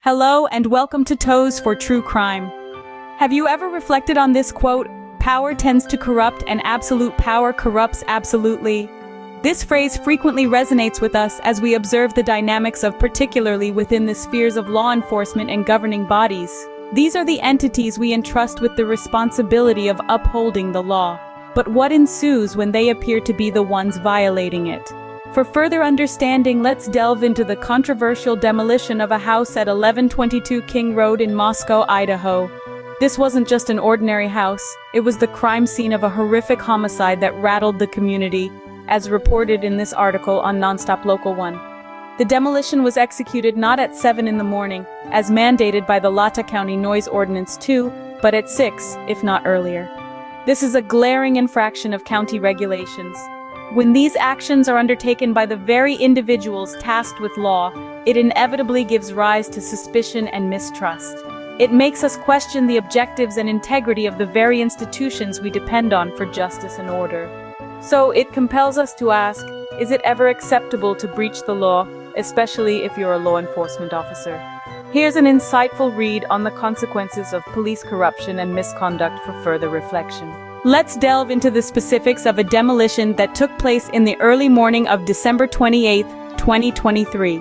Hello and welcome to T.O.E.S for True Crime. Have you ever reflected on this quote, "Power tends to corrupt and absolute power corrupts absolutely"? This phrase frequently resonates with us as we observe the dynamics of particularly within the spheres of law enforcement and governing bodies. These are the entities we entrust with the responsibility of upholding the law. But what ensues when they appear to be the ones violating it? For further understanding, let's delve into the controversial demolition of a house at 1122 King Road in Moscow, Idaho. This wasn't just an ordinary house, it was the crime scene of a horrific homicide that rattled the community, as reported in this article on Nonstop Local 1. The demolition was executed not at 7 in the morning, as mandated by the Lata County Noise Ordinance 2, but at 6, if not earlier. This is a glaring infraction of county regulations. When these actions are undertaken by the very individuals tasked with law, it inevitably gives rise to suspicion and mistrust. It makes us question the objectives and integrity of the very institutions we depend on for justice and order. So it compels us to ask, is it ever acceptable to breach the law, especially if you're a law enforcement officer? Here's an insightful read on the consequences of police corruption and misconduct for further reflection. Let's delve into the specifics of a demolition that took place in the early morning of December 28, 2023.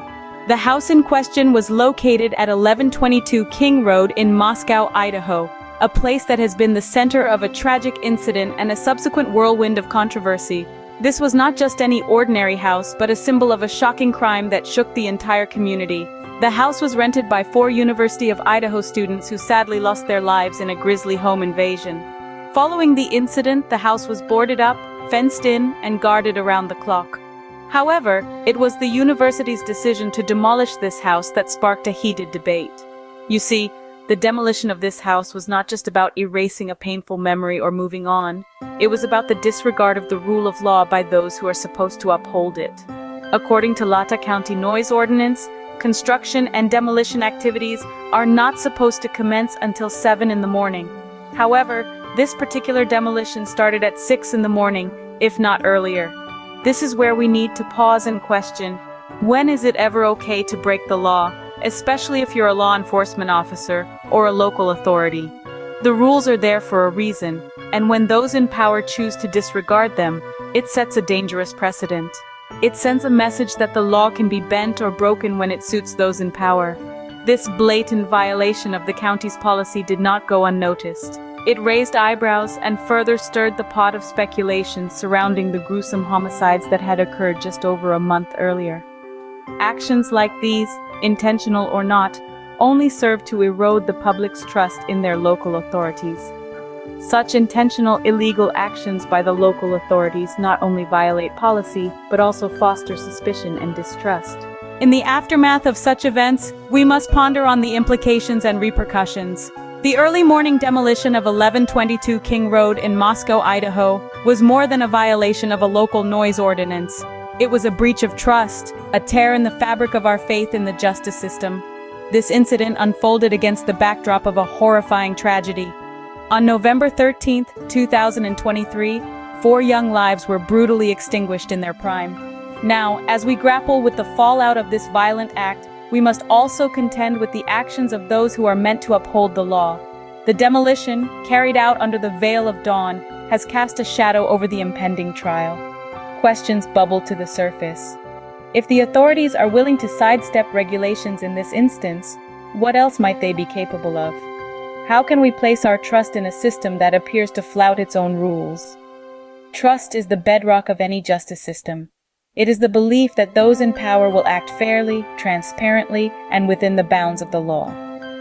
The house in question was located at 1122 King Road in Moscow, Idaho, a place that has been the center of a tragic incident and a subsequent whirlwind of controversy. This was not just any ordinary house, but a symbol of a shocking crime that shook the entire community. The house was rented by 4 University of Idaho students who sadly lost their lives in a grisly home invasion. Following the incident, the house was boarded up, fenced in, and guarded around the clock. However, it was the university's decision to demolish this house that sparked a heated debate. You see, the demolition of this house was not just about erasing a painful memory or moving on. It was about the disregard of the rule of law by those who are supposed to uphold it. According to Lata County Noise Ordinance, construction and demolition activities are not supposed to commence until 7 in the morning. However, this particular demolition started at 6 in the morning, if not earlier. This is where we need to pause and question, when is it ever okay to break the law, especially if you're a law enforcement officer or a local authority? The rules are there for a reason, and when those in power choose to disregard them, it sets a dangerous precedent. It sends a message that the law can be bent or broken when it suits those in power. This blatant violation of the county's policy did not go unnoticed. It raised eyebrows and further stirred the pot of speculation surrounding the gruesome homicides that had occurred just over a month earlier. Actions like these, intentional or not, only serve to erode the public's trust in their local authorities. Such intentional illegal actions by the local authorities not only violate policy, but also foster suspicion and distrust. In the aftermath of such events, we must ponder on the implications and repercussions. The early morning demolition of 1122 King Road in Moscow, Idaho, was more than a violation of a local noise ordinance. It was a breach of trust, a tear in the fabric of our faith in the justice system. This incident unfolded against the backdrop of a horrifying tragedy. On November 13, 2023, 4 young lives were brutally extinguished in their prime. Now, as we grapple with the fallout of this violent act, we must also contend with the actions of those who are meant to uphold the law. The demolition, carried out under the veil of dawn, has cast a shadow over the impending trial. Questions bubble to the surface. If the authorities are willing to sidestep regulations in this instance, what else might they be capable of? How can we place our trust in a system that appears to flout its own rules? Trust is the bedrock of any justice system. It is the belief that those in power will act fairly, transparently, and within the bounds of the law.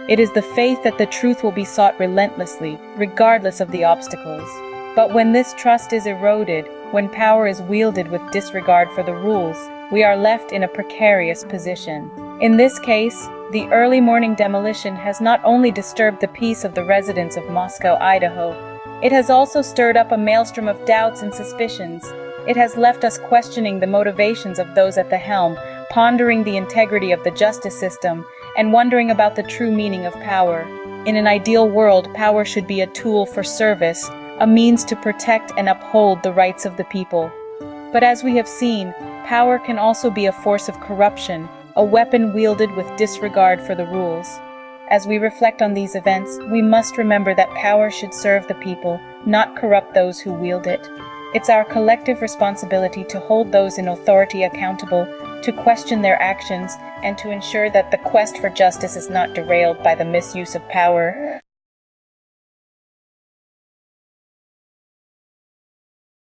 It is the faith that the truth will be sought relentlessly, regardless of the obstacles. But when this trust is eroded, when power is wielded with disregard for the rules, we are left in a precarious position. In this case, the early morning demolition has not only disturbed the peace of the residents of Moscow, Idaho, it has also stirred up a maelstrom of doubts and suspicions. It has left us questioning the motivations of those at the helm, pondering the integrity of the justice system, and wondering about the true meaning of power. In an ideal world, power should be a tool for service, a means to protect and uphold the rights of the people. But as we have seen, power can also be a force of corruption, a weapon wielded with disregard for the rules. As we reflect on these events, we must remember that power should serve the people, not corrupt those who wield it. It's our collective responsibility to hold those in authority accountable, to question their actions, and to ensure that the quest for justice is not derailed by the misuse of power.